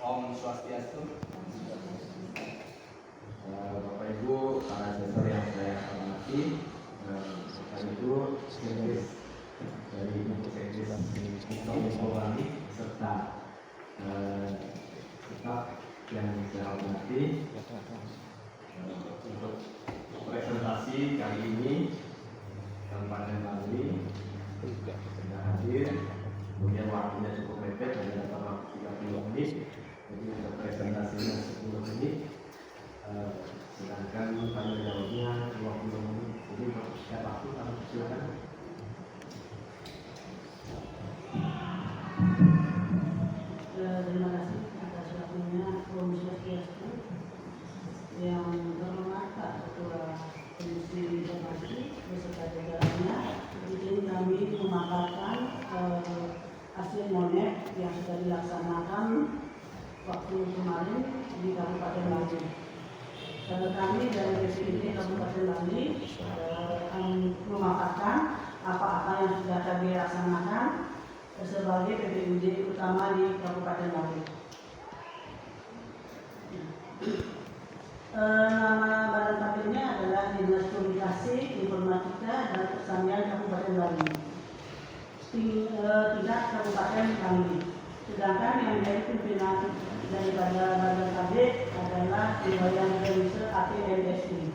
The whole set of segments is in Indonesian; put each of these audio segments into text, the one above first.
Om Swastiastu. Bapak Ibu, para asesor yang saya hormati, Bapak Ibu, sekaligus dari Ibu Sekdes Polri serta staf yang saya hormati, untuk presentasi kali ini Kabupaten Bali sudah hadir. Kemudian waktunya cukup mepet, hanya dapat waktu 30 menit. Jadi untuk presentasinya 10 menit, sedangkan tanya jawabnya 20 menit. Jadi untuk setiap waktu kami silakan. Terima kasih atas waktunya Om Swastiastu. Yang terhormat Pak Ketua Komisi Informasi beserta jajarannya, di sini kami memaparkan hasil monet yang sudah dilaksanakan waktu kemarin di Kabupaten Bali. Kami dari BPID Kabupaten Bali memaparkan apa-apa yang sudah kami laksanakan sebagai PPID utama di Kabupaten Bali. Nama badan tampilnya adalah Dinas Komunikasi, Informatika dan Persanian Kabupaten Bali. Tingkat Kabupaten Bali. Sedangkan yang menjadi pimpinan daripada badan KB adalah Iwayan Register APNSI.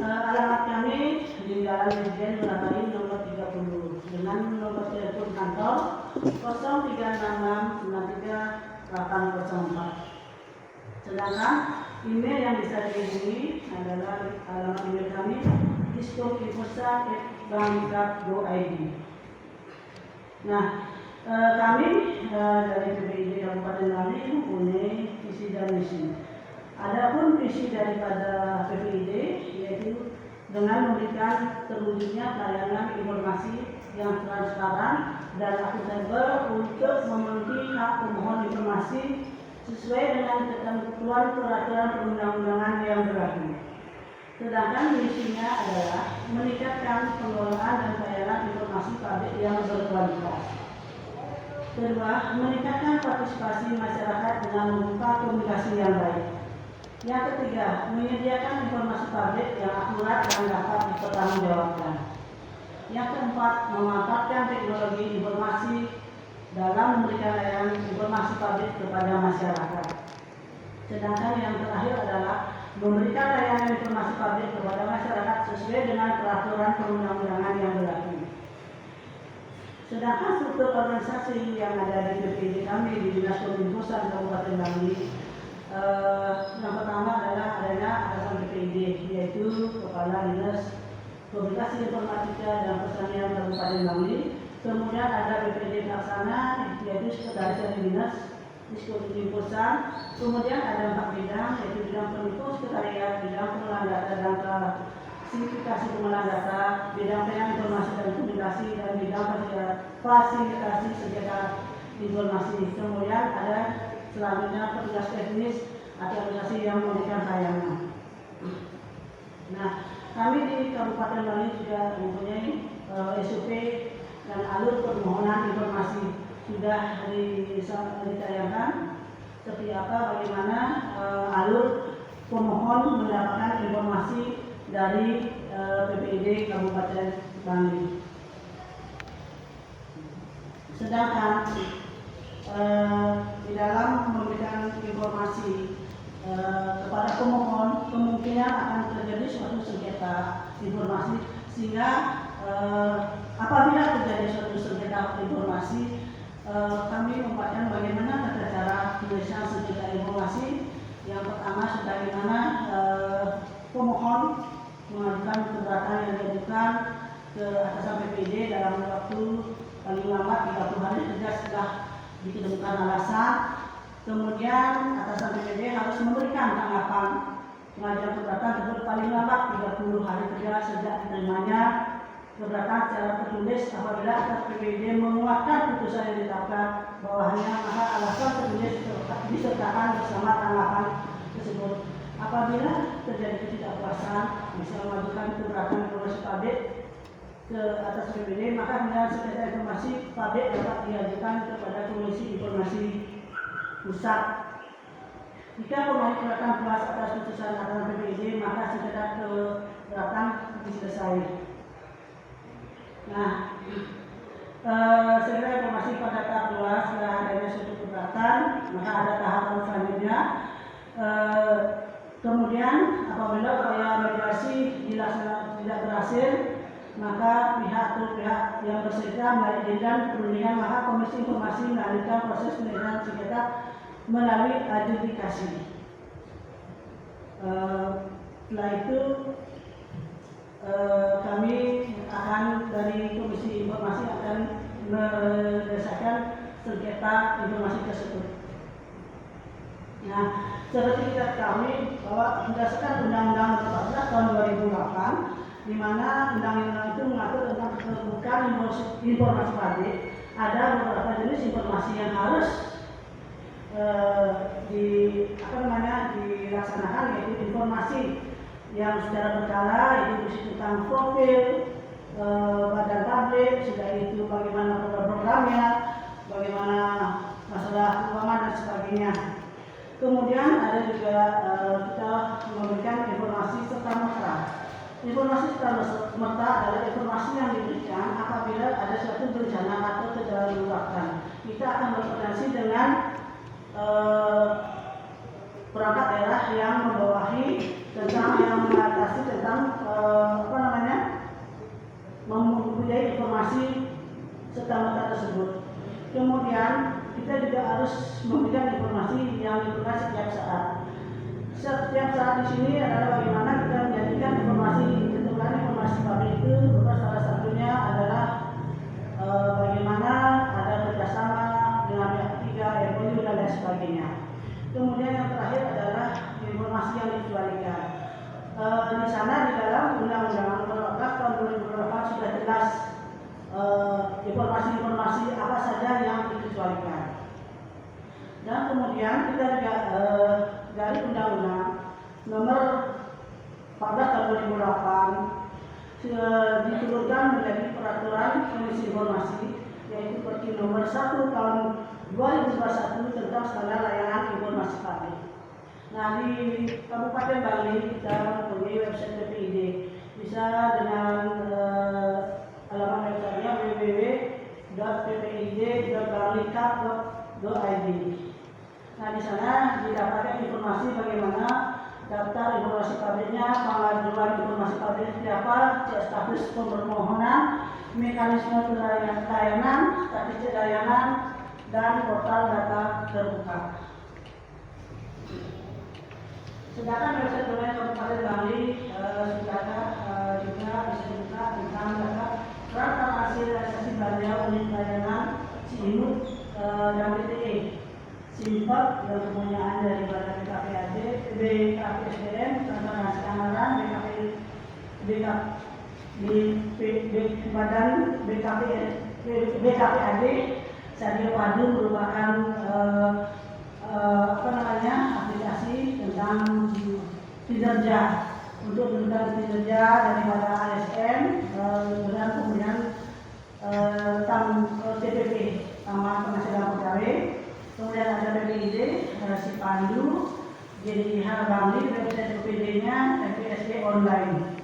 Alamat kami di Jalan Dirjen Merabai nomor 30 dengan nomor telepon kantor 0366938804. Sedangkan email yang bisa dihubungi adalah alamat email kami diskom.info@bank.go.id. Nah, kami dari PPID Kabupaten Bali mempunyai visi dan misi. Adapun visi daripada PPID yaitu dengan memberikan terwujudnya pelayanan informasi yang transparan dan akuntabel untuk memenuhi hak pemohon informasi sesuai dengan ketentuan peraturan perundang-undangan yang berlaku. Sedangkan misinya adalah meningkatkan pengelolaan dan pelayanan informasi publik yang berkualitas. Kedua, meningkatkan partisipasi masyarakat dengan membuka komunikasi yang baik. Yang ketiga, menyediakan informasi publik yang akurat dan dapat dipertanggungjawabkan. Yang keempat, memanfaatkan teknologi informasi dalam memberikan layanan informasi publik kepada masyarakat. Sedangkan yang terakhir adalah memberikan layanan informasi publik kepada masyarakat sesuai dengan peraturan perundang-undangan yang berlaku. Sedangkan struktur organisasi yang ada di PPID kami di Dinas Kominfo Kabupaten Bali, yang pertama adalah adanya atasan PPID, yaitu Kepala Dinas Komunikasi Informatika dan Persanian Kabupaten Bali. Kemudian ada PPID Pelaksana, yaitu Sekretaris Dinas Diskominfo. Kemudian ada 4 bidang, yaitu bidang Kominfo, Sekretariat, bidang pengelolaan data dan klasifikasi pengelolaan data, bidang penyampaian informasi dan komunikasi, dan bidang fasilitasi sengketa informasi. Kemudian ada selanjutnya petugas teknis atau organisasi yang memberikan layanan. Nah, kami di Kabupaten Bali juga mempunyai SOP dan alur permohonan informasi sudah ditayangkan seperti apa, bagaimana alur pemohon mendapatkan informasi dari PPID Kabupaten Bali. Sedangkan di dalam memberikan informasi kepada pemohon, kemungkinan akan terjadi suatu sengketa informasi, sehingga apabila terjadi suatu sengketa informasi, kami membuatkan bagaimana tata cara penyelesaian sengketa informasi. Yang pertama, sebagaimana pemohon mengajukan keberatan yang diajukan ke atasan PPID dalam waktu paling lambat 30 hari kerja setelah ditemukan alasan. Kemudian atasan PPID harus memberikan tanggapan pengajuan keberatan tersebut paling lambat 30 hari kerja sejak diterimanya keberatan secara tertulis. Apabila atas PPID menguatkan putusan yang ditetapkan bawahnya, maka alasan tertulis disertakan bersama tanggapan tersebut. Apabila terjadi ketidakpuasan, bisa mengajukan keberatan informasi publik ke atas PPID, maka dengan sengketa informasi publik dapat diajukan kepada Komisi Informasi Pusat Jika pemain keberatan puas atas putusan atasan PPID, maka sekedar keberatan selesai. Nah, sekedar informasi pada tahap luas setelah adanya suatu keberatan, maka ada tahapan selanjutnya. Kemudian apabila upaya mediasi dilaksanakan tidak berhasil, maka pihak atau pihak yang bersengketa melanjutkan perundingan, maka Komisi Informasi melanjutkan proses penyelesaian sengketa melalui adjudikasi. Setelah itu kami akan dari Komisi Informasi akan menyelesaikan sengketa informasi tersebut. Nah, seperti kita ketahui bahwa berdasarkan Undang-Undang 14 tahun 2008, di mana undang-undang itu mengatur tentang keterbukaan informasi publik, ada beberapa jenis informasi yang harus dilaksanakan, yaitu informasi yang secara berkala, yaitu tentang profil badan publik, sudah itu bagaimana program-programnya, bagaimana masalah keuangan dan sebagainya. Kemudian ada juga kita memberikan informasi serta-merta. Informasi serta-merta adalah informasi yang diberikan apabila ada suatu bencana atau kedaruratan. Kita akan berkoordinasi dengan perangkat daerah yang membawahi tentang yang mengatasi tentang mempunyai informasi serta-merta tersebut. Kemudian kita juga harus memberikan informasi yang diperlukan setiap saat. Setiap saat di sini adalah bagaimana kita menjadikan informasi keterbukaan informasi publik itu, salah satunya adalah bagaimana ada kerjasama dengan pihak ketiga, MOU dan lain sebagainya. Kemudian yang terakhir adalah informasi yang dikecualikan. Di sana di dalam Undang-Undang 14 tahun 2008 sudah jelas informasi-informasi apa saja yang dikecualikan. Dan kemudian kita juga dari Undang-Undang nomor 14 tahun 2008 diturunkan menjadi peraturan Komisi Informasi, yaitu Perti nomor 1 tahun 2021 tentang standar layanan informasi publik. Nah, di Kabupaten Bali kita mempunyai website PPID, bisa dengan alamat websitenya www.ppid.bali.id. Nah, di sana didapatkan informasi bagaimana daftar informasi pabriknya, pengajuan informasi pabrik siapa, status permohonan, mekanisme layanan, statistik layanan, dan portal data terbuka. Sedangkan website domain Kabupaten Bali juga bisa dibuka tentang data transparansi realisasi belanja unit layanan SIMUT dan BTE, SIMPAK dan kepunyaan daripada BKPAD, BKPSDM, transparansi anggaran, BKPAD, Sadio Padu merupakan aplikasi tentang kinerja untuk menentukan kinerja daripada ASN dan kemudian TPP Taman Penghasilan Pegawai, kemudian ada PPID, si Pandu, JDIH Bali, website PPID-nya, FPSD online.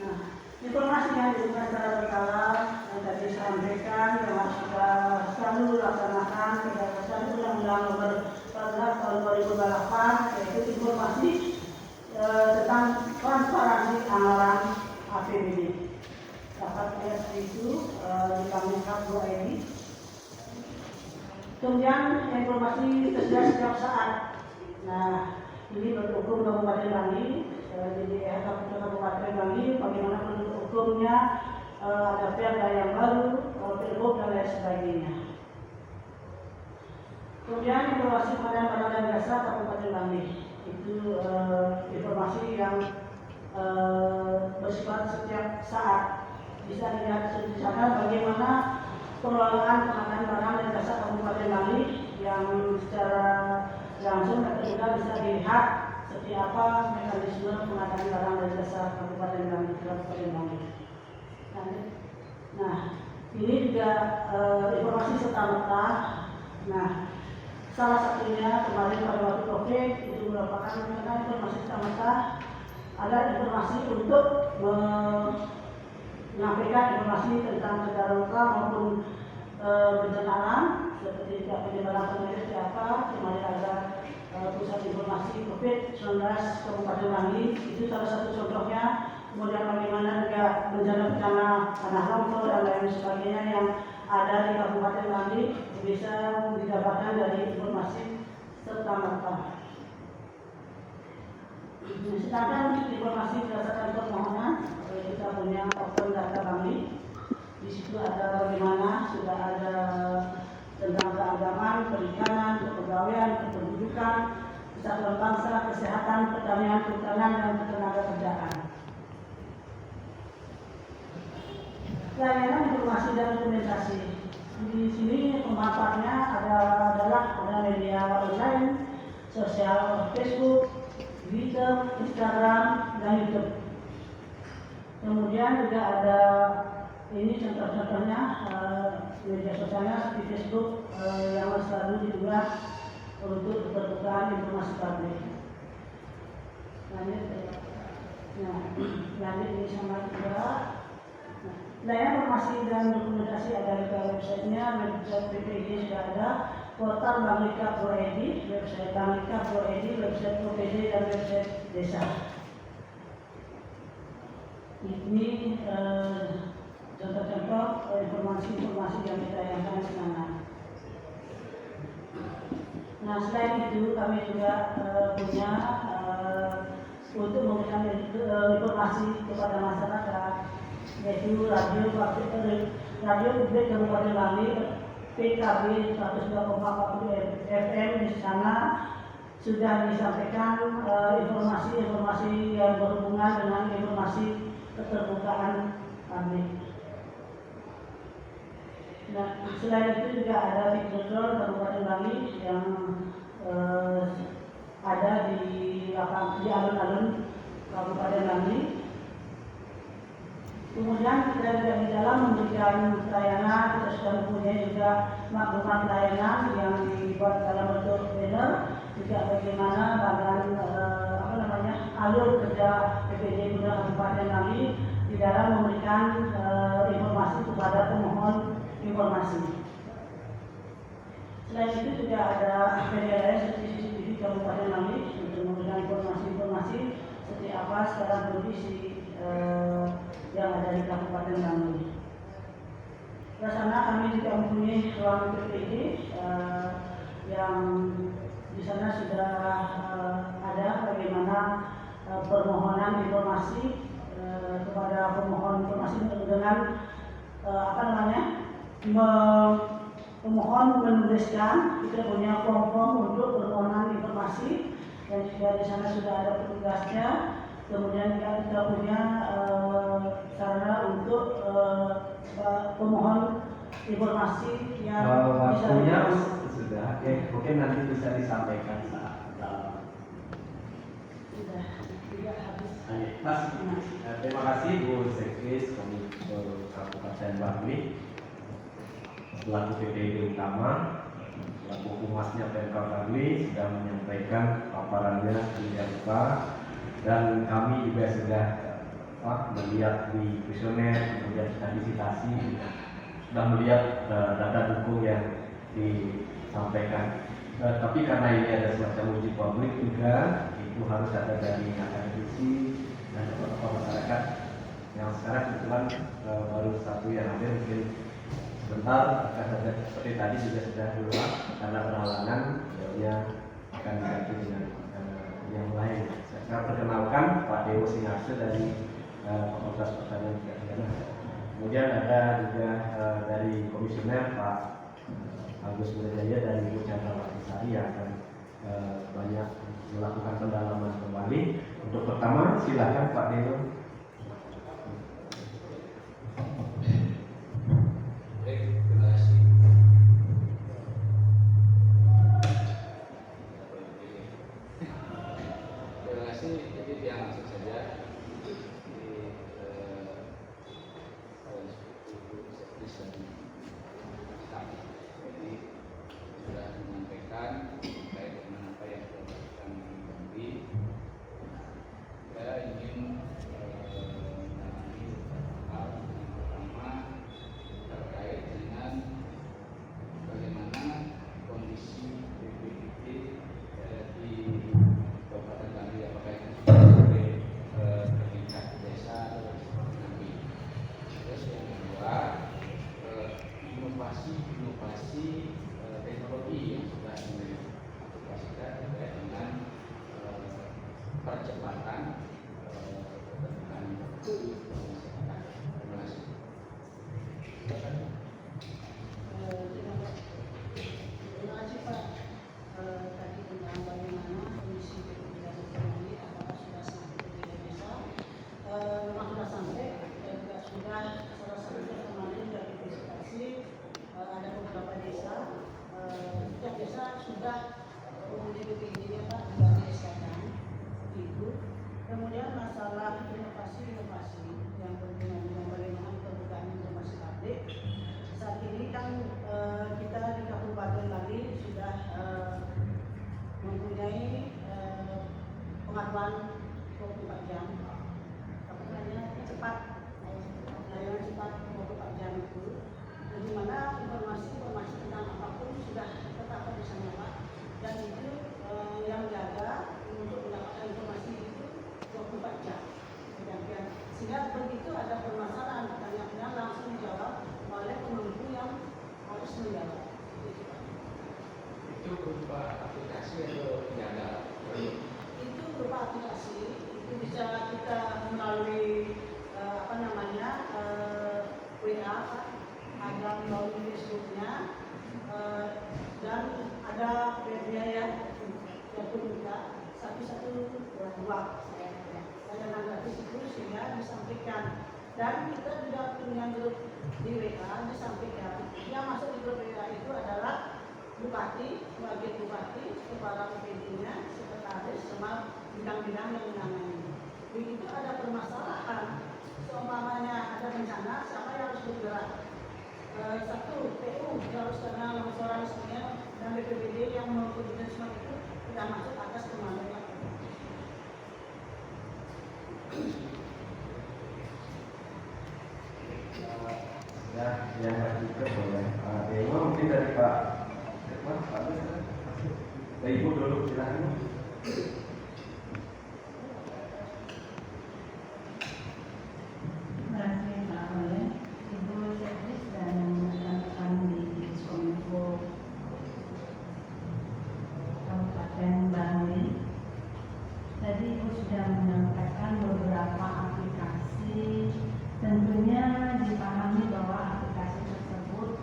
Nah, informasi yang diberikan secara berkala yang tadi saya sampaikan yang harus kita selalu laksanakan, kita selalu Undang-Undang nomor 14 tahun 2008, yaitu informasi tentang transparansi anggaran APBD. Dapat lihat itu di Kamenkap.id. Kemudian informasi tersedia setiap saat. Nah, ini bentuk hukum Kabupaten Bali. Jadi Kabupaten Bali, bagaimana bentuk hukumnya, ada perda yang baru, pilgub dan lain sebagainya. Kemudian informasi pengadaan barang dan jasa Kabupaten Bali, itu informasi yang bersifat setiap saat. Bisa dilihat di sana bagaimana pengelolaan pengadaan barang dan jasa Kabupaten Bali yang secara langsung atau juga bisa dilihat seperti apa mekanisme pengadaan barang dan jasa Kabupaten Bali. Nah, ini juga informasi serta-merta. Nah, Salah satunya kemarin pada waktu COVID itu merupakan karena informasi semata ada informasi untuk menyampaikan informasi tentang bencana lokal maupun bencana alam seperti penyebaran penyakit siapa kemarin ada pusat informasi COVID-19 Kabupaten Bangli itu salah satu contohnya. Kemudian bagaimana juga bencana-bencana tanah longsor dan lain sebagainya yang ada di Kabupaten Bangli bisa didapatkan dari informasi serta-merta. Sedangkan untuk informasi berdasarkan permohonan kita punya open data Bangli. Di situ ada bagaimana sudah ada tentang keagamaan, perikanan, kepegawaian, kependudukan, kesatuan bangsa, kesehatan, pertanian, kehutanan, dan ketenagakerjaan. Layanan informasi dan dokumentasi. Di sini pemanfaatnya adalah media online, sosial Facebook, Twitter, Instagram, dan YouTube. Kemudian juga ada ini contoh-contohnya media sosialnya seperti Facebook yang selalu diunggah untuk keterbukaan informasi publik. Lanjut ini sama juga. Layanan informasi dan dokumentasi ada di websitenya, website PPD sudah ada, portal banglika.id, website banglika.id, website OPD dan website desa. Ini contoh-contoh informasi-informasi yang ditayangkan di sana. Nah, selain itu kami juga punya untuk memberikan informasi kepada masyarakat, yaitu radio publik Kabupaten Bangli PKB 102,40 FM. Di sana sudah disampaikan informasi-informasi yang berhubungan dengan informasi keterbukaan publik. Nah, selain itu juga ada Fikdodol Kabupaten Bangli yang ada di alun-alun Kabupaten Bangli. Kemudian kita juga di dalam memberikan layanan, kita sudah mempunyai juga maklumat layanan yang dibuat dalam bentuk banner, juga bagaimana alur kerja PPD Guna Kabupaten Bangli di dalam memberikan informasi kepada pemohon informasi. Selain itu juga ada media lain seperti CCTV Kabupaten Bangli untuk memberikan informasi-informasi seperti apa sekarang kondisi yang ada di Kabupaten Bangli. Di sana kami juga mempunyai ruang PPD yang di sana sudah ada bagaimana permohonan informasi kepada pemohon informasi dengan pemohon menuliskan, kita punya form untuk permohonan informasi yang juga di sana sudah ada petugasnya. Kemudian kita punya sarana untuk pemohon informasi yang waktunya sudah, mungkin nanti bisa disampaikan saat sudah tidak habis. Terima kasih Bu Sekretaris Komite Kabupaten Bangli, selaku PPD utama, selaku humasnya Pemkab Bangli sudah menyampaikan paparannya di MK. Dan kami juga sudah melihat di kuesioner, kemudian sudah visitasi, sudah melihat data dukung yang disampaikan. Tapi karena ini ada semacam uji publik juga, itu harus ada dari akademisi dan tokoh masyarakat yang sekarang kebetulan baru satu yang ada, mungkin sebentar akan ada seperti tadi juga sudah diulang karena berhalangan, ya akan diganti dengan yang lain. Saya perkenalkan Pak Dewo Singarso dari Fakultas Pertanian Pidana. Kemudian ada juga dari Komisioner Pak Agus Mudajaya dari Bu Chandra Sari yang akan banyak melakukan pendalaman kembali. Untuk pertama, silakan Pak Dewo. Sudah menyampaikan inovasi teknologi yang sudah diaplikasikan terkait dengan percepatan dengan masyarakat. Terima kasih. Terima kasih Pak. Tadi tentang bagaimana kondisi kepentingan ekonomi apakah sudah sampai ke desa. Memang sudah sampai dan juga sudah salah satunya kemarin dari presentasi ada beberapa desa. Setiap desa sudah mempunyai BPID-nya Pak dari SKN itu. Kemudian masalah inovasi yang berhubungan dengan bagaimana pembukaan informasi publik. Saat ini kan kita di Kabupaten Bali sudah mempunyai pengaduan 24 jam, apa namanya, cepat, layanan cepat 24 jam itu, di mana informasi tentang apapun sudah terdapat di sana Pak, dan itu yang jaga untuk mendapatkan informasi itu 24 jam. Sehingga begitu ada permasalahan pertanyaan langsung dijawab oleh pemangku yang harus menjawab. Itu berupa aplikasi atau jaga? Itu berupa aplikasi, itu bisa kita melalui WA, ada melalui Facebooknya, dan ada webnya yang terbuka 112. Layanan gratis itu sehingga disampaikan, dan kita juga punya grup di WA disampaikan. Yang masuk di grup WA itu adalah bupati, wakil bupati, kepala BPD-nya, sekretaris, sama bidang-bidang yang menangani. Begitu ada permasalahan, seumpamanya ada bencana, siapa yang harus bergerak? Satu, PU harus kena longsoran semuanya, dan BPBD yang mengkoordinasi semua itu kita masuk atas komandonya. Ya, yang juga boleh. Demo mungkin dari Pak dari Ibu dulu, silakan. Terima kasih Pak Oleh, Ibu Sekdes dan rekan-rekan di Diskominfo Kabupaten Bali. Tadi Ibu sudah menyampaikan beberapa aplikasi. Tentunya dipahami bahwa aplikasi tersebut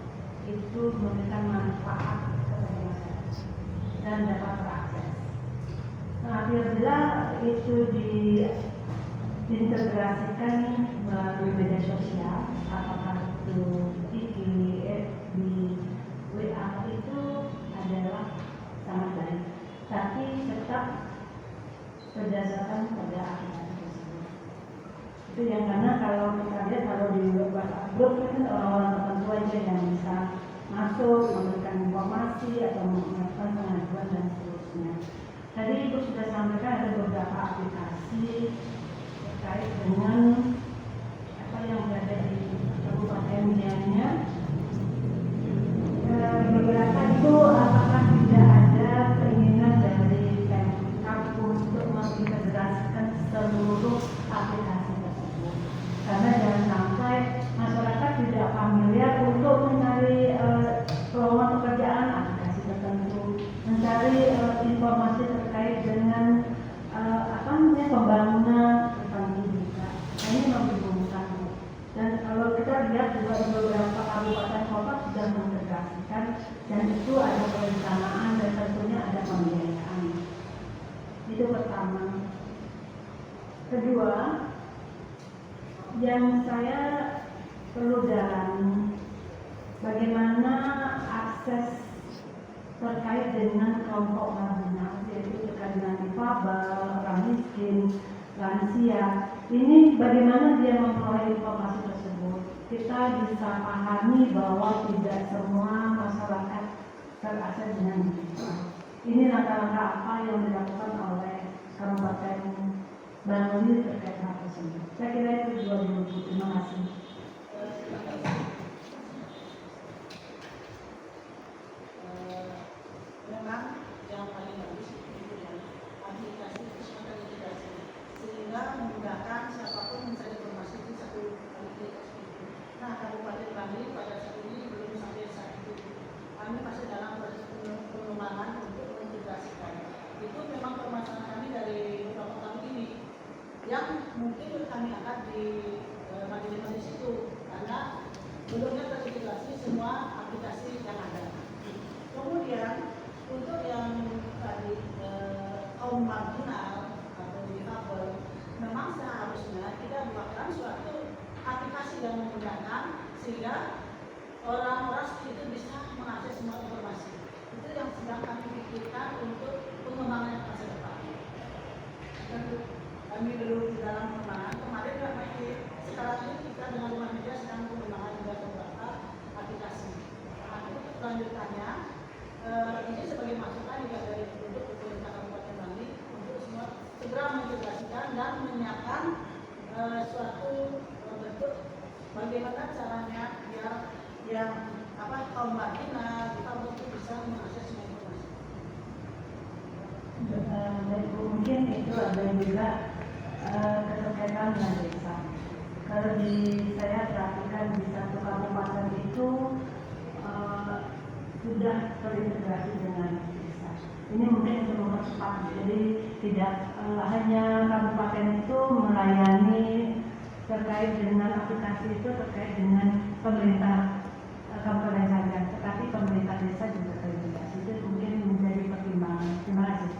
itu memberikan manfaat kepada masyarakat dan dapat terakses. Nah, apabila itu diintegrasikan melalui media sosial, apakah itu IG, FB, WA, itu adalah sangat baik. Tapi tetap berdasarkan pada aplikasi tersebut. Itu yang karena kalau kita lihat kalau di WhatsApp grup kan orang-orang tertentu aja yang bisa masuk, memberikan informasi atau melakukan pengaduan dan seterusnya. Tadi Ibu sudah sampaikan ada beberapa aplikasi terkait dengan apa yang berada di Kabupaten Gianyar. Beberapa itu apakah tidak ada keinginan dari Pemkab untuk mengintegrasikan seluruh aplikasi tersebut? Karena jangan sampai masyarakat tidak familiar untuk mencari peluang pekerjaan aplikasi tertentu, mencari informasi terkait dengan pembangunan pendidikan. Nah, ini membingungkan. Dan kalau kita lihat juga di beberapa kabupaten kota sudah mengintegrasikan, dan itu ada perencanaan dan tentunya ada pembiayaan. Itu pertama. Kedua, yang saya perlu dalami bagaimana akses terkait dengan kelompok marginal, yaitu terkait dengan difabel, orang miskin, lansia. Ini bagaimana dia memperoleh informasi tersebut. Kita bisa pahami bahwa tidak semua masyarakat terakses dengan digital. Ini langkah-langkah apa yang dilakukan oleh Kabupaten Bali terkait hal tersebut. Saya kira itu dua dulu. Terima kasih. Memang yang paling bagus itu yang aplikasi kesempatan integrasi, sehingga memudahkan siapapun mencari informasi di satu aplikasi itu. Nah, Kabupaten Bali pada saat ini belum sampai saat kami masih dalam proses pengembangan untuk mengintegrasikan. Itu memang permasalahan kami dari beberapa tahun ini yang mungkin kami angkat di majelis itu karena belumnya terintegrasi semua aplikasi yang ada. Kemudian untuk yang tadi kaum marginal atau difabel, memang seharusnya kita buatkan suatu aplikasi yang memudahkan sehingga orang-orang itu bisa mengakses semua informasi. Itu yang sedang kami pikirkan untuk pengembangan masa depan. Kami belum dalam pengembangan. Kemarin masih sekarang ini kita dengan Rumah Media sedang pengembangan juga beberapa aplikasi. Nah, untuk kelanjutannya ini sebagai masukan juga dari untuk pemerintah Kabupaten Bali untuk semua segera mengintegrasikan dan menyiapkan suatu bentuk bagaimana caranya biar yang kaum marginal kita untuk bisa mengakses semua informasi. Dan mungkin itu ada juga keterkaitan dengan desa. Kalau di saya perhatikan di satu kabupaten itu sudah terintegrasi dengan desa. Ini mungkin untuk mempercepat. Jadi tidak hanya kabupaten itu melayani terkait dengan aplikasi itu terkait dengan pemerintah kabupaten saja, tetapi pemerintah desa juga terintegrasi. Itu mungkin menjadi pertimbangan. Terima kasih.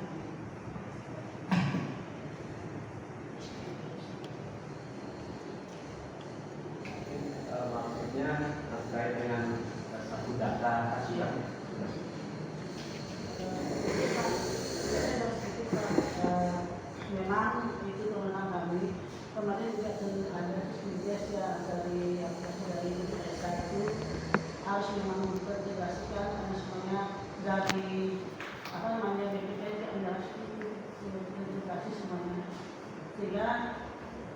Maksudnya terkait dengan satu data kasihan. Memang itu kewenangan kami. Kemarin juga ada tugas ya dari desa itu harus memang mengintegrasikan semuanya dari BPPT harus integrasi semuanya sehingga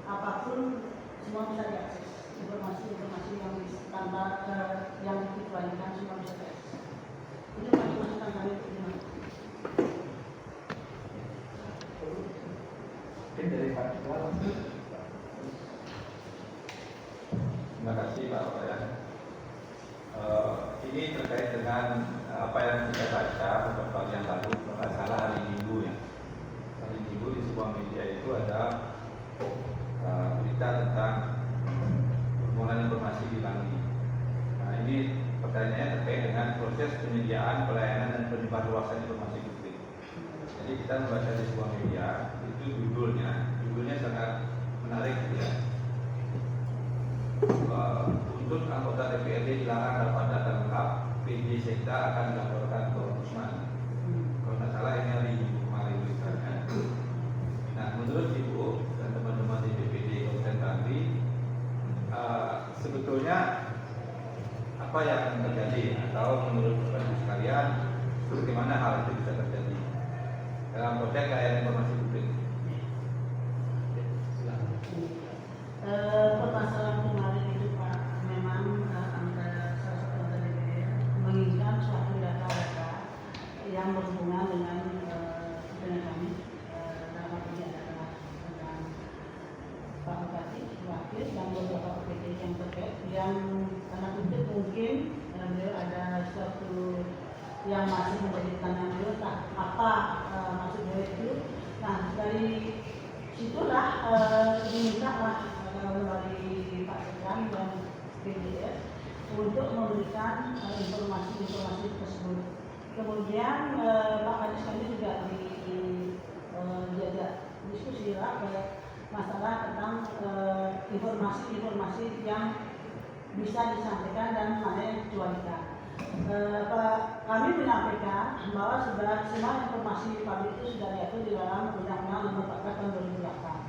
apapun semua bisa diakses. Informasi yang ditambah yang dikecualikan semua bisa diakses. Itu bagi masukan kami untuk gimana? Mungkin dari Pak Ketua. Terima kasih Pak Wayan. Ini terkait dengan apa yang kita baca beberapa hari yang lalu, kalau salah hari Minggu ya. Hari Minggu di sebuah media itu ada berita tentang permohonan informasi di Bali. Nah ini pertanyaannya terkait dengan proses penyediaan pelayanan dan penyebarluasan informasi publik. Jadi kita membaca di sebuah media itu judulnya sangat menarik ya. Untuk anggota DPRD dilarang dapat data lengkap, PJ Sekda akan dilaporkan ke Ombudsman. Kalau tidak salah ini hari Ibu kemarin tulisannya. Nah, menurut Ibu dan teman-teman di DPD Kabupaten Bali, sebetulnya apa yang terjadi atau menurut Ibu sekalian, bagaimana hal itu bisa terjadi dalam konteks layanan informasi publik? Permasalahan kemarin itu Pak, memang antara salah satu anggota DPR menginginkan suatu data-data yang berhubungan dengan kami dalam hal ini adalah tentang Pak Bupati, Wakil dan beberapa PPT yang terkait yang karena itu mungkin beliau ada suatu yang masih menjadi tanda beliau apa maksud beliau itu. Nah dari situlah dimintalah dari Pak Sekda dan PDS untuk memberikan informasi tersebut. Kemudian Pak Kadis kami juga diajak diskusi lah masalah tentang informasi yang bisa disampaikan dan mana yang dikecualikan. Kami menyampaikan bahwa semua informasi publik itu sudah diatur di dalam Undang-Undang Nomor 14 Tahun 2008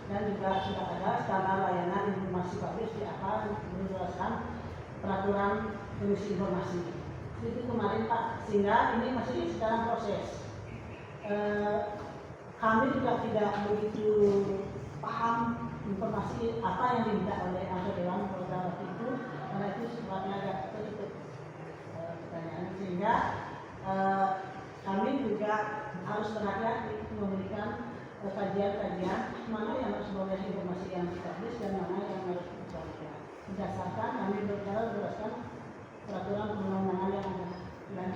dan juga sudah ada standar layanan informasi publik di akan menjelaskan peraturan komisi informasi. Itu kemarin Pak, sehingga ini masih dalam proses. Kami juga tidak begitu paham informasi apa yang diminta oleh anggota dewan pada waktu itu, karena itu sifatnya agak tertutup pertanyaan, sehingga kami juga harus berhati-hati memberikan kajian-kajian mana yang harus memperoleh informasi yang dipublish dan mana yang harus dikecualikan. Berdasarkan kami berbicara berdasarkan peraturan perundang-undangan yang ada dan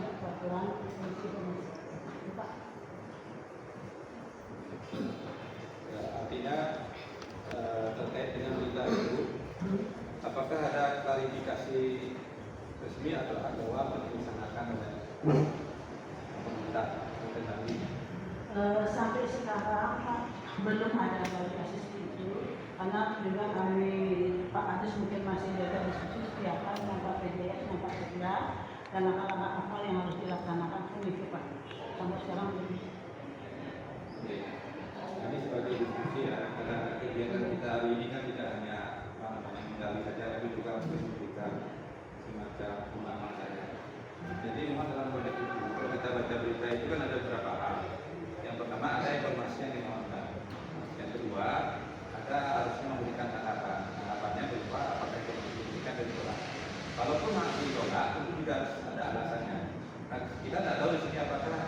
resmi atau jawab yang dilaksanakan oleh pemerintah Kendari? Sampai sekarang Pak, belum ada validasi itu karena juga kami Pak Adis mungkin masih ada diskusi setiap hari dengan Pak PDS dan Pak Sekda dan langkah-langkah apa yang harus dilaksanakan itu Pak. Sampai sekarang belum. Ini sebagai diskusi ya, karena kegiatan kita hari ini kan tidak hanya Kendari saja, tapi juga memberikan semacam pemahaman saja. Jadi memang dalam konteks itu, kalau kita baca berita itu kan ada beberapa hal. Yang pertama ada informasi yang dimohonkan. Yang kedua ada harusnya memberikan tanggapan. Tanggapannya berupa apakah itu diberikan dan ditolak. Kalaupun masih ditolak, itu juga harus ada alasannya. Nah, kita tidak tahu di sini apakah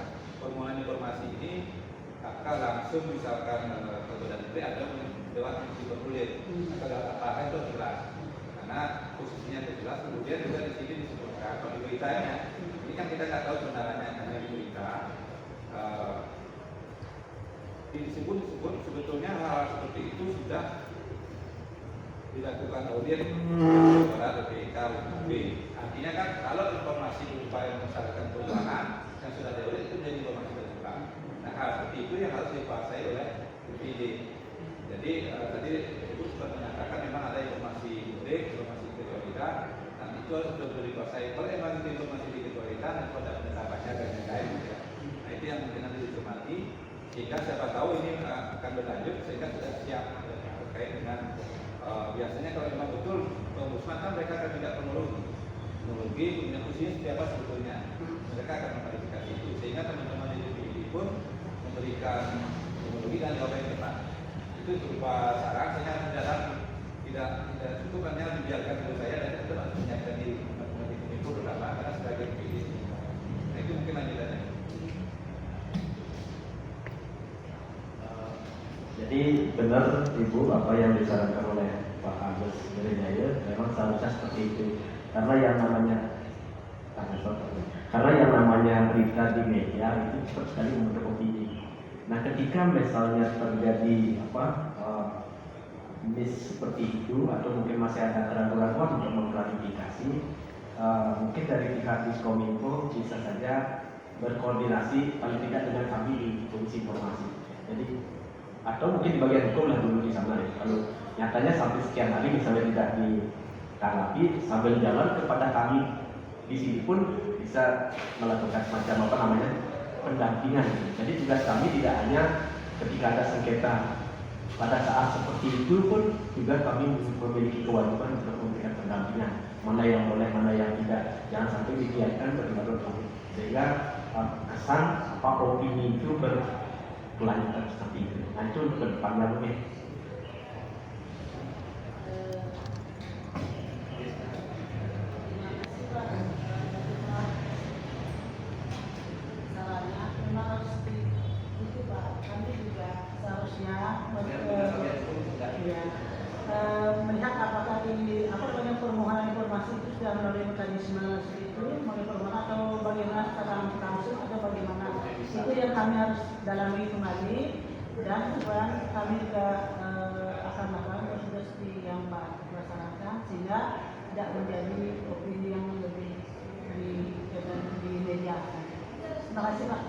permohonan informasi ini akan langsung misalkan ke Badan Negeri atau lewat institusi berkulit. Atau apakah itu jelas. Karena posisinya itu jelas. Kemudian juga di sini disebutkan kalau di beritanya. Ini kan kita tidak tahu sebenarnya hanya di berita. Disebut sebetulnya hal seperti itu sudah dilakukan audit oleh BPK UB. Artinya kan kalau informasi berupa yang misalkan perubahan yang sudah diaudit itu menjadi informasi berulang. Nah hal seperti itu yang harus dikuasai oleh BPD. Jadi tadi Ibu sudah menyatakan memang ada informasi mudik, informasi kecualian, dan itu harus sudah dikuasai. Kalau memang itu informasi kecualian, itu ada penetapannya dan lain-lain. Nah itu yang mungkin nanti dicermati. Sehingga siapa tahu ini akan berlanjut sehingga sudah siap terkait dengan biasanya kalau memang betul Ombudsman kan mereka akan tidak kronologi punya usia siapa sebetulnya mereka akan mengklarifikasi itu sehingga teman-teman di DPD pun memberikan kronologi dan jawaban yang tepat itu berupa saran sehingga tidak cukup hanya dibiarkan dulu saya dan itu harus menyiapkan diri teman-teman di DPD terutama karena sebagai DPD. Nah itu mungkin lanjutannya. Jadi benar Ibu apa yang disarankan oleh Pak Agus Gerijaya memang seharusnya seperti itu karena yang namanya berita di media itu cepat sekali membentuk opini. Nah ketika misalnya terjadi miss seperti itu atau mungkin masih ada keraguan-keraguan untuk mengklarifikasi, mungkin dari pihak Diskominfo bisa saja berkoordinasi paling tidak dengan kami di Komisi Informasi. Jadi atau mungkin di bagian hukum lah dulu di sana ya. Kalau nyatanya sampai sekian hari misalnya tidak ditanggapi sambil jalan kepada kami di sini pun bisa melakukan semacam pendampingan. Jadi tugas kami tidak hanya ketika ada sengketa pada saat seperti itu pun juga kami memiliki kewajiban untuk memberikan pendampingan mana yang boleh mana yang tidak. Jangan sampai dibiarkan berlarut-larut sehingga kesan opini itu berkelanjutan seperti itu. Nah itu untuk kedepannya mungkin. Melihat apakah permohonan informasi itu sudah melalui mekanisme itu melalui permohonan atau bagaimana secara langsung atau bagaimana itu yang kami harus dalami kembali dan kami juga akan melakukan proses yang dilaksanakan sehingga tidak menjadi opini yang lebih di media. Terima kasih Pak.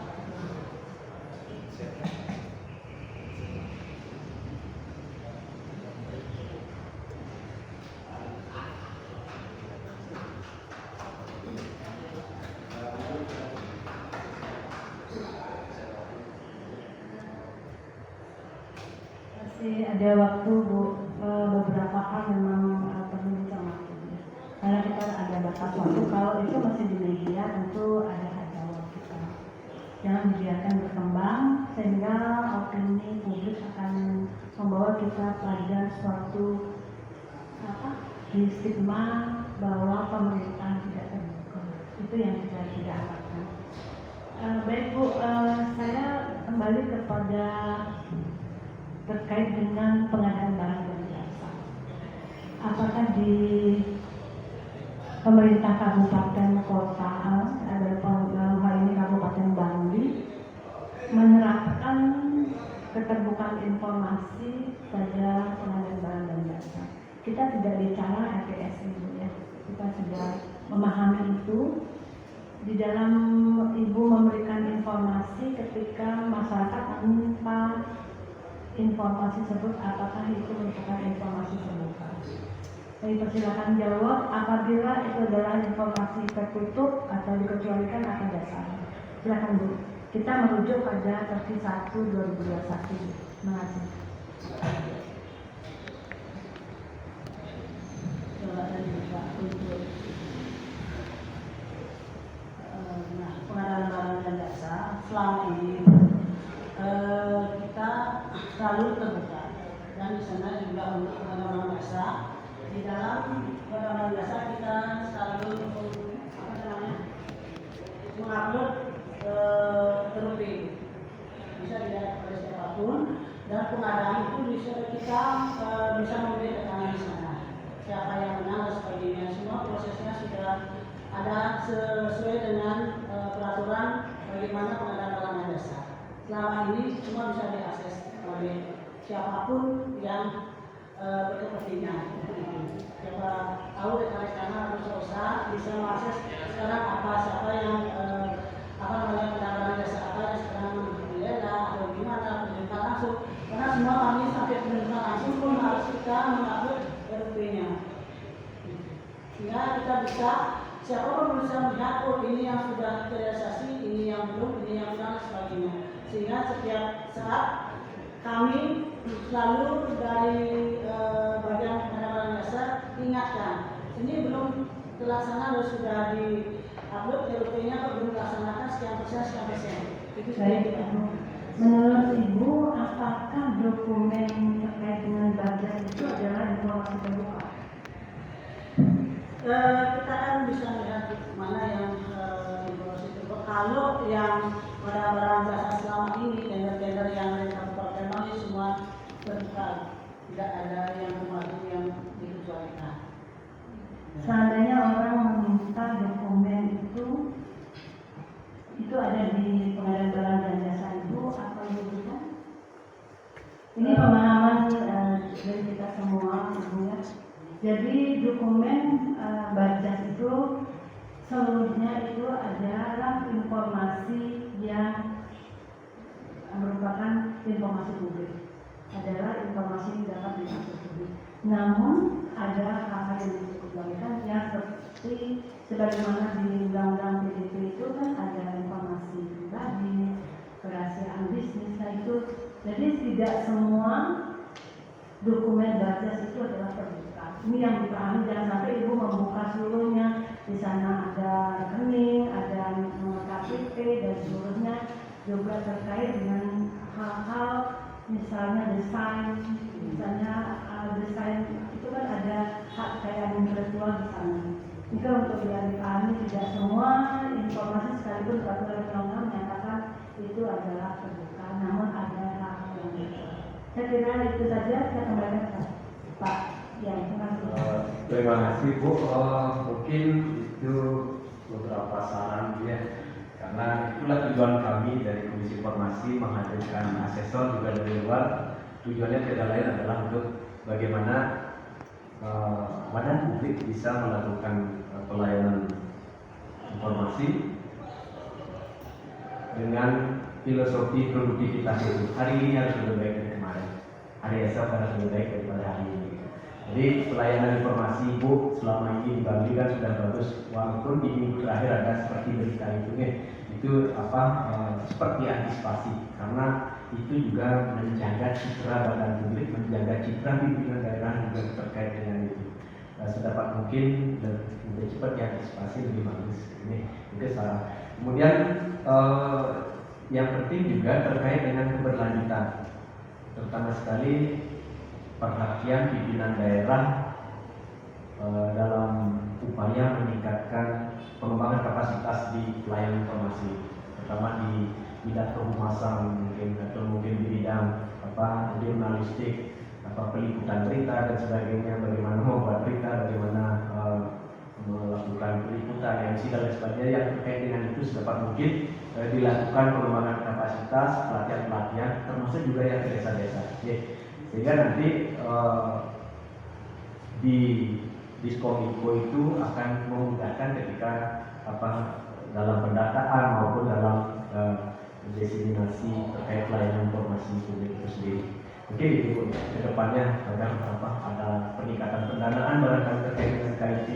Ada waktu beberapa hal memang perlu dicermati karena kita ada batas waktu. Kalau itu masih di media tentu ada hak jawab kita. Jangan dibiarkan berkembang sehingga opini publik akan membawa kita pada suatu stigma bahwa pemerintah tidak terbuka. Itu yang kita tidak harapkan. Baik Bu, saya kembali kepada terkait dengan pengadaan barang dan jasa. Apakah di pemerintah kabupaten kota dalam hal ini Kabupaten Bangli menerapkan keterbukaan informasi pada pengadaan barang dan jasa? Kita tidak bicara RPS ini ya, kita sudah memahami itu. Di dalam Ibu memberikan informasi ketika masyarakat meminta informasi tersebut, apakah itu merupakan informasi terbuka? Saya persilakan jawab apabila itu adalah informasi tertutup atau dikecualikan akan dasar. Silakan Bu. Kita merujuk pada Persi 1 2021. Terima kasih. Nah, pengadaan barang dan jasa selama ini kita selalu terbuka, dan di sana juga untuk pengadaan barang jasa, di dalam pengadaan jasa kita selalu mengupload terlebih, bisa dilihat oleh siapapun, dan pengadaan itu bisa kita bisa memberi keterangan di sana siapa yang menang dan sebagainya. Semua prosesnya sudah ada sesuai dengan peraturan bagaimana pengadaan barang dan jasa. Selama ini semua bisa diakses oleh siapapun yang berkepentingan. Siapa tahu rekan-rekan atau usaha bisa mengakses sekarang siapa yang pengadaan barang jasa apa yang sekarang dilelang atau gimana pemerintah langsung. Karena semua kami sampai pemerintah langsung pun harus kita mengupload RP-nya. Sehingga kita bisa siapapun bisa melihat, oh ini yang sudah terrealisasi, ini yang belum, ini yang dan sebagainya. Sehingga setiap saat kami selalu dari bagian pengadaan jasa ingatkan, ini belum terlaksana dan sudah di upload RP-nya kok belum dilaksanakan sekian persen. Itu sudah kita. Menurut Ibu, apakah dokumen terkait dengan budget itu adalah informasi terbuka? Kita kan bisa melihat mana yang informasi terbuka. Kalau yang barang-barang jasa selama ini, tender-tender yang dari Kabupaten Bali semua terbuka, tidak ada yang termasuk yang dikecualikan. Seandainya orang meminta dokumen itu ada di pengadaan barang dan jasa Ibu, apa yang diberikan? Ini pemahaman dari kita semua, Ibu ya. Jadi dokumen budget itu seluruhnya itu adalah informasi yang merupakan informasi publik, adalah informasi yang dapat diakses publik. Namun ada hal-hal yang dikecualikan, ya seperti sebagaimana di Undang-Undang PDP itu kan ada informasi pribadi, kerahasiaan bisnis, nah itu. Jadi tidak semua dokumen budget itu adalah terbuka. Ini yang dipahami, jangan sampai Ibu membuka seluruhnya. Di sana ada rekening, ada nomor KTP dan seluruhnya, juga terkait dengan hal-hal misalnya desain, desain itu kan ada hak kekayaan intelektual di sana. Jika untuk yang dipahami, tidak semua informasi sekalipun peraturan undang-undang menyatakan itu adalah terbuka, namun ada hal-hal yang terbuka. Saya kira itu saja, saya kembalikan ke Pak. Ya, Terima kasih Bu. Mungkin itu beberapa saran ya, karena itulah tujuan kami dari Komisi Informasi menghadirkan asesor juga dari luar. Tujuannya tidak lain adalah untuk bagaimana badan publik bisa melakukan pelayanan informasi dengan filosofi produktivitas itu. Hari ini harus lebih baik dari kemarin, hari esok harus lebih baik daripada hari ini. Jadi pelayanan informasi Ibu selama ini di Bali kan sudah bagus, walaupun di minggu terakhir ada seperti berita itu seperti antisipasi, karena itu juga menjaga citra badan publik, menjaga citra pimpinan daerah juga terkait dengan itu. Sedapat mungkin dan lebih cepat diantisipasi lebih bagus. Ini itu salah. Kemudian yang penting juga terkait dengan keberlanjutan, terutama sekali perhatian pimpinan daerah dalam upaya meningkatkan pengembangan kapasitas di pelayanan informasi, terutama di bidang kehumasan mungkin di bidang jurnalistik, peliputan berita dan sebagainya, bagaimana membuat berita, bagaimana melakukan peliputan MC dan sebagainya yang terkait dengan itu sedapat mungkin dilakukan pengembangan kapasitas, pelatihan, termasuk juga yang ke desa-desa. Sehingga nanti di Diskominfo itu akan memudahkan ketika dalam pendataan maupun dalam diseminasi terkait layanan informasi publik itu sendiri. Mungkin itu kedepannya ada peningkatan pendanaan barangkali terkait dengan KIP,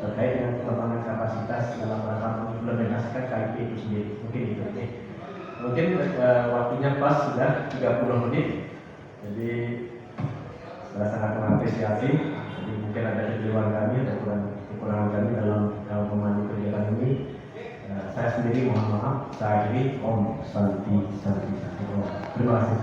terkait dengan pengembangan kapasitas dalam rangka mengimplementasikan KIP itu sendiri. Mungkin itu. Mungkin waktunya pas sudah 30 menit. Jadi saya sangat mengapresiasi. Jadi mungkin ada kekeliruan kami dan kekurangan kami dalam memandu kegiatan ini. Saya sendiri mohon maaf. Saya akhiri. Om Santi Santi. Terima kasih.